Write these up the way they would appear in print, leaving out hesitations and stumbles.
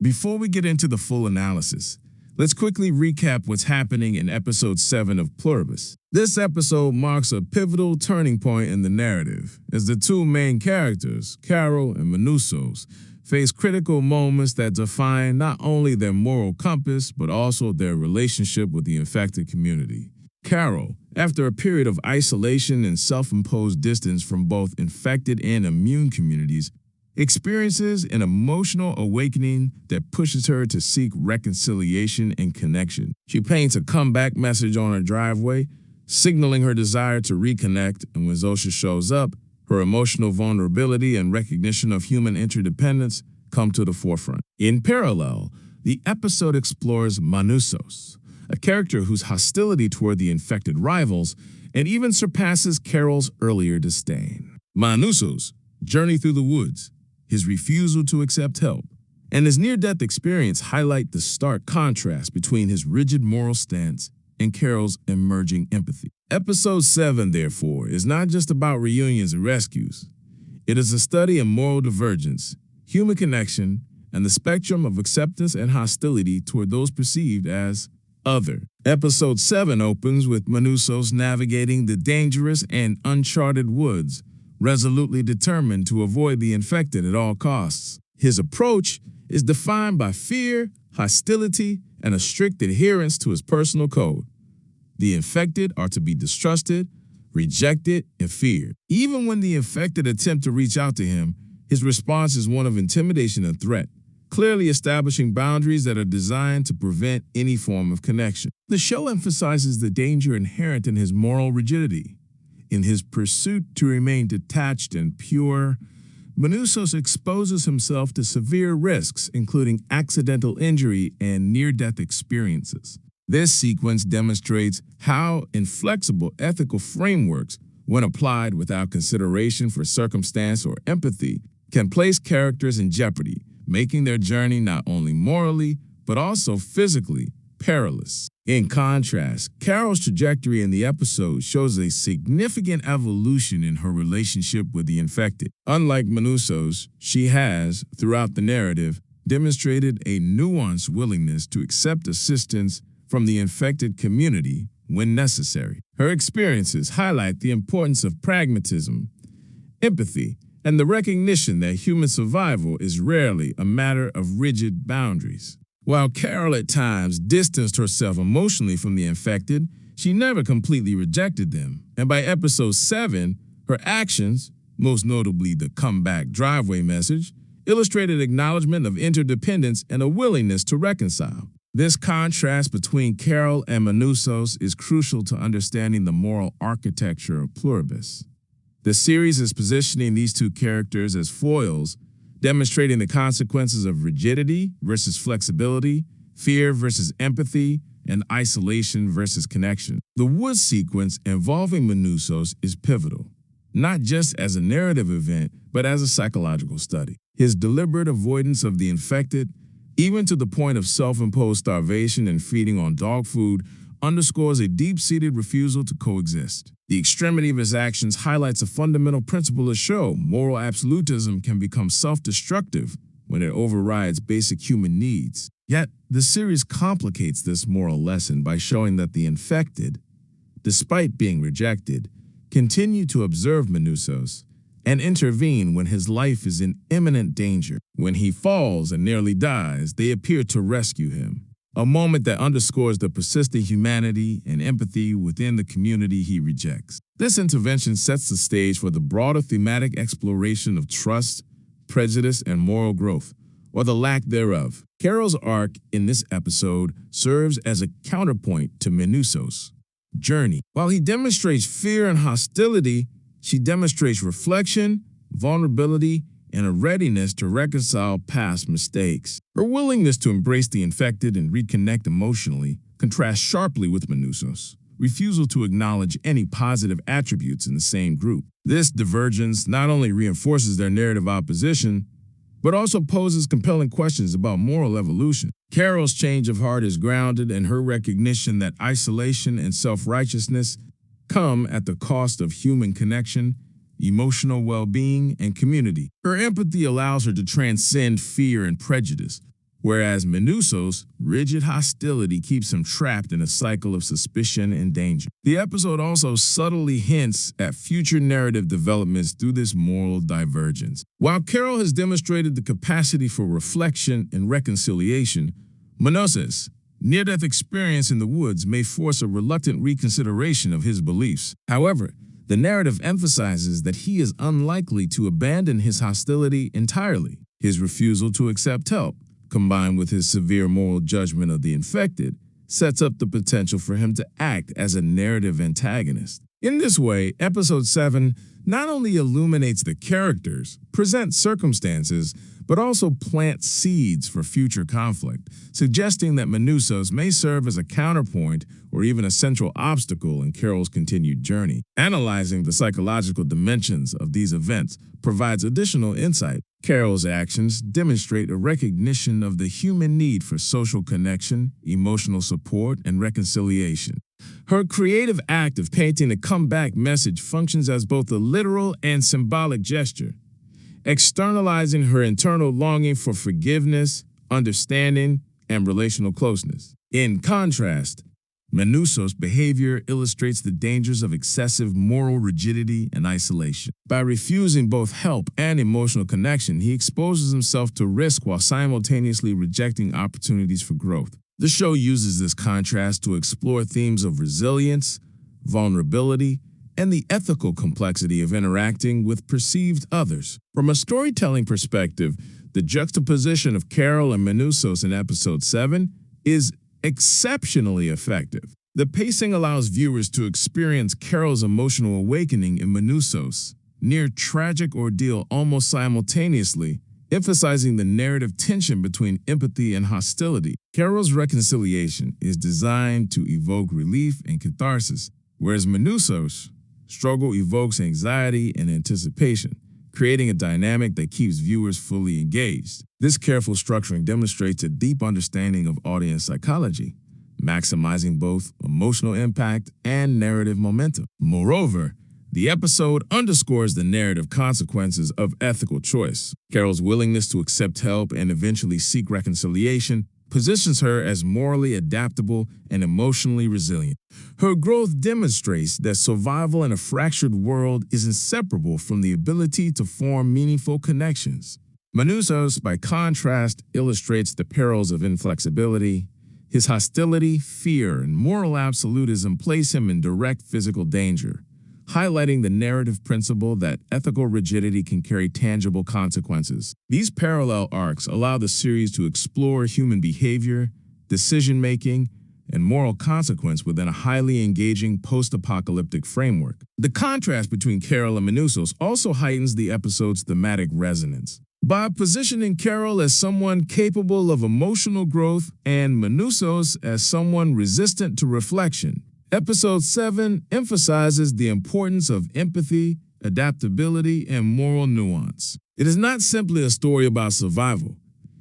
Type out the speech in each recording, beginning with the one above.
Before we get into the full analysis, let's quickly recap what's happening in episode 7 of Pluribus. This episode marks a pivotal turning point in the narrative, as the two main characters, Carol and Manousos, face critical moments that define not only their moral compass, but also their relationship with the infected community. Carol, after a period of isolation and self-imposed distance from both infected and immune communities, experiences an emotional awakening that pushes her to seek reconciliation and connection. She paints a comeback message on her driveway, signaling her desire to reconnect, and when Zosha shows up, her emotional vulnerability and recognition of human interdependence come to the forefront. In parallel, the episode explores Manousos, a character whose hostility toward the infected rivals and even surpasses Carol's earlier disdain. Manousos' journey through the woods, his refusal to accept help, and his near-death experience highlight the stark contrast between his rigid moral stance and Carol's emerging empathy. Episode 7, therefore, is not just about reunions and rescues. It is a study in moral divergence, human connection, and the spectrum of acceptance and hostility toward those perceived as other. Episode 7 opens with Manousos navigating the dangerous and uncharted woods, resolutely determined to avoid the infected at all costs. His approach is defined by fear, hostility, and a strict adherence to his personal code. The infected are to be distrusted, rejected, and feared. Even when the infected attempt to reach out to him, his response is one of intimidation and threat, clearly establishing boundaries that are designed to prevent any form of connection. The show emphasizes the danger inherent in his moral rigidity. In his pursuit to remain detached and pure, Manousos exposes himself to severe risks, including accidental injury and near-death experiences. This sequence demonstrates how inflexible ethical frameworks, when applied without consideration for circumstance or empathy, can place characters in jeopardy, making their journey not only morally, but also physically perilous. In contrast, Carol's trajectory in the episode shows a significant evolution in her relationship with the infected. Unlike Manousos, she has, throughout the narrative, demonstrated a nuanced willingness to accept assistance from the infected community when necessary. Her experiences highlight the importance of pragmatism, empathy, and the recognition that human survival is rarely a matter of rigid boundaries. While Carol at times distanced herself emotionally from the infected, she never completely rejected them. And by episode 7, her actions, most notably the comeback driveway message, illustrated acknowledgement of interdependence and a willingness to reconcile. This contrast between Carol and Manousos is crucial to understanding the moral architecture of Pluribus. The series is positioning these two characters as foils, demonstrating the consequences of rigidity versus flexibility, fear versus empathy, and isolation versus connection. The woods sequence involving Manousos is pivotal, not just as a narrative event, but as a psychological study. His deliberate avoidance of the infected, even to the point of self-imposed starvation and feeding on dog food, underscores a deep-seated refusal to coexist. The extremity of his actions highlights a fundamental principle of the show: moral absolutism can become self-destructive when it overrides basic human needs. Yet, the series complicates this moral lesson by showing that the infected, despite being rejected, continue to observe Manousos and intervene when his life is in imminent danger. When he falls and nearly dies, they appear to rescue him, a moment that underscores the persistent humanity and empathy within the community he rejects. This intervention sets the stage for the broader thematic exploration of trust, prejudice, and moral growth, or the lack thereof. Carol's arc in this episode serves as a counterpoint to Manousos' journey. While he demonstrates fear and hostility, she demonstrates reflection, vulnerability, and a readiness to reconcile past mistakes. Her willingness to embrace the infected and reconnect emotionally contrasts sharply with Manousos' refusal to acknowledge any positive attributes in the same group. This divergence not only reinforces their narrative opposition, but also poses compelling questions about moral evolution. Carol's change of heart is grounded in her recognition that isolation and self-righteousness come at the cost of human connection, emotional well-being, and community. Her empathy allows her to transcend fear and prejudice, whereas Manousos' rigid hostility keeps him trapped in a cycle of suspicion and danger. The episode also subtly hints at future narrative developments through this moral divergence. While Carol has demonstrated the capacity for reflection and reconciliation, Manousos' near-death experience in the woods may force a reluctant reconsideration of his beliefs. However, the narrative emphasizes that he is unlikely to abandon his hostility entirely. His refusal to accept help, combined with his severe moral judgment of the infected, sets up the potential for him to act as a narrative antagonist. In this way, Episode 7 not only illuminates the characters, presents circumstances, but also plants seeds for future conflict, suggesting that Manousos may serve as a counterpoint or even a central obstacle in Carol's continued journey. Analyzing the psychological dimensions of these events provides additional insight. Carol's actions demonstrate a recognition of the human need for social connection, emotional support, and reconciliation. Her creative act of painting a comeback message functions as both a literal and symbolic gesture, externalizing her internal longing for forgiveness, understanding, and relational closeness. In contrast, Manousos' behavior illustrates the dangers of excessive moral rigidity and isolation. By refusing both help and emotional connection, he exposes himself to risk while simultaneously rejecting opportunities for growth. The show uses this contrast to explore themes of resilience, vulnerability, and the ethical complexity of interacting with perceived others. From a storytelling perspective, the juxtaposition of Carol and Manousos in Episode 7 is exceptionally effective. The pacing allows viewers to experience Carol's emotional awakening in Manousos' near-tragic ordeal almost simultaneously, emphasizing the narrative tension between empathy and hostility. Carol's reconciliation is designed to evoke relief and catharsis, whereas Manousos' struggle evokes anxiety and anticipation, creating a dynamic that keeps viewers fully engaged. This careful structuring demonstrates a deep understanding of audience psychology, maximizing both emotional impact and narrative momentum. Moreover, the episode underscores the narrative consequences of ethical choice. Carol's willingness to accept help and eventually seek reconciliation positions her as morally adaptable and emotionally resilient. Her growth demonstrates that survival in a fractured world is inseparable from the ability to form meaningful connections. Manousos, by contrast, illustrates the perils of inflexibility. His hostility, fear, and moral absolutism place him in direct physical danger, highlighting the narrative principle that ethical rigidity can carry tangible consequences. These parallel arcs allow the series to explore human behavior, decision-making, and moral consequence within a highly engaging post-apocalyptic framework. The contrast between Carol and Manousos also heightens the episode's thematic resonance. By positioning Carol as someone capable of emotional growth and Manousos as someone resistant to reflection, Episode 7 emphasizes the importance of empathy, adaptability, and moral nuance. It is not simply a story about survival.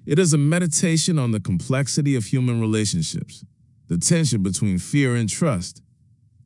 It is a meditation on the complexity of human relationships, the tension between fear and trust,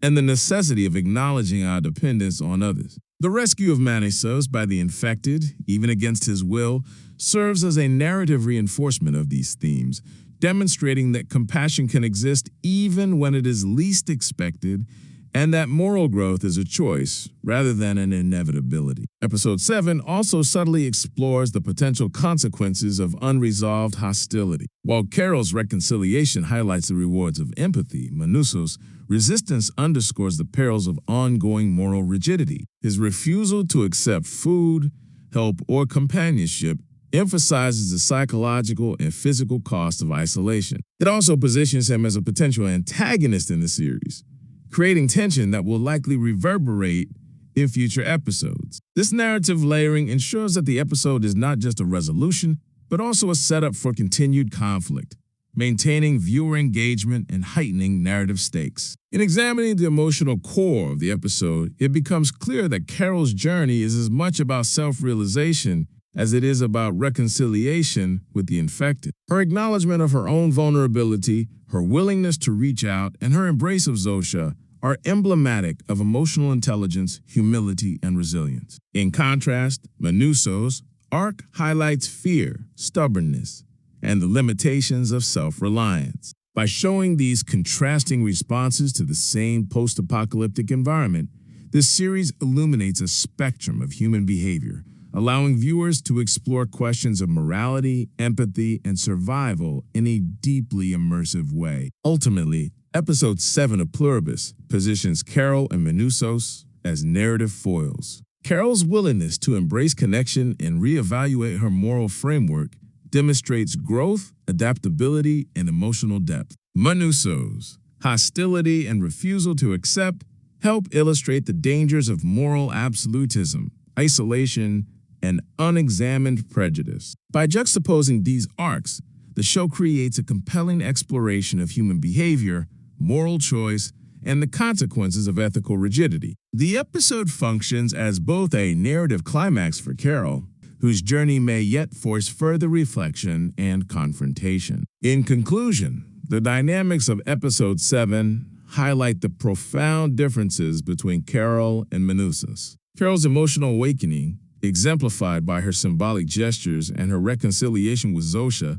and the necessity of acknowledging our dependence on others. The rescue of Manousos by the infected, even against his will, serves as a narrative reinforcement of these themes, demonstrating that compassion can exist even when it is least expected, and that moral growth is a choice rather than an inevitability. Episode 7 also subtly explores the potential consequences of unresolved hostility. While Carol's reconciliation highlights the rewards of empathy, Manousos' resistance underscores the perils of ongoing moral rigidity. His refusal to accept food, help, or companionship emphasizes the psychological and physical cost of isolation. It also positions him as a potential antagonist in the series, creating tension that will likely reverberate in future episodes. This narrative layering ensures that the episode is not just a resolution, but also a setup for continued conflict, maintaining viewer engagement and heightening narrative stakes. In examining the emotional core of the episode, it becomes clear that Carol's journey is as much about self-realization as it is about reconciliation with the infected. Her acknowledgement of her own vulnerability, her willingness to reach out, and her embrace of Zosha are emblematic of emotional intelligence, humility, and resilience. In contrast, Manousos' arc highlights fear, stubbornness, and the limitations of self-reliance. By showing these contrasting responses to the same post-apocalyptic environment, this series illuminates a spectrum of human behavior, allowing viewers to explore questions of morality, empathy, and survival in a deeply immersive way. Ultimately, Episode 7 of Pluribus positions Carol and Manousos as narrative foils. Carol's willingness to embrace connection and reevaluate her moral framework demonstrates growth, adaptability, and emotional depth. Manousos' hostility and refusal to accept help illustrate the dangers of moral absolutism, isolation, and unexamined prejudice. By juxtaposing these arcs, the show creates a compelling exploration of human behavior, moral choice, and the consequences of ethical rigidity. The episode functions as both a narrative climax for Carol, whose journey may yet force further reflection and confrontation. In conclusion, the dynamics of Episode 7 highlight the profound differences between Carol and Manousos. Carol's emotional awakening, exemplified by her symbolic gestures and her reconciliation with Zosha,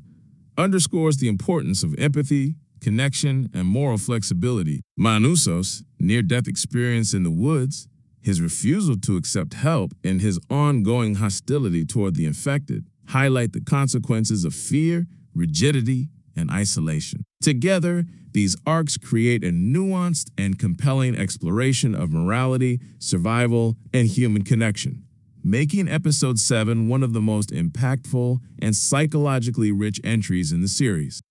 underscores the importance of empathy, connection, and moral flexibility. Manousos' near-death experience in the woods, his refusal to accept help, and his ongoing hostility toward the infected highlight the consequences of fear, rigidity, and isolation. Together, these arcs create a nuanced and compelling exploration of morality, survival, and human connection, making Episode 7 one of the most impactful and psychologically rich entries in the series.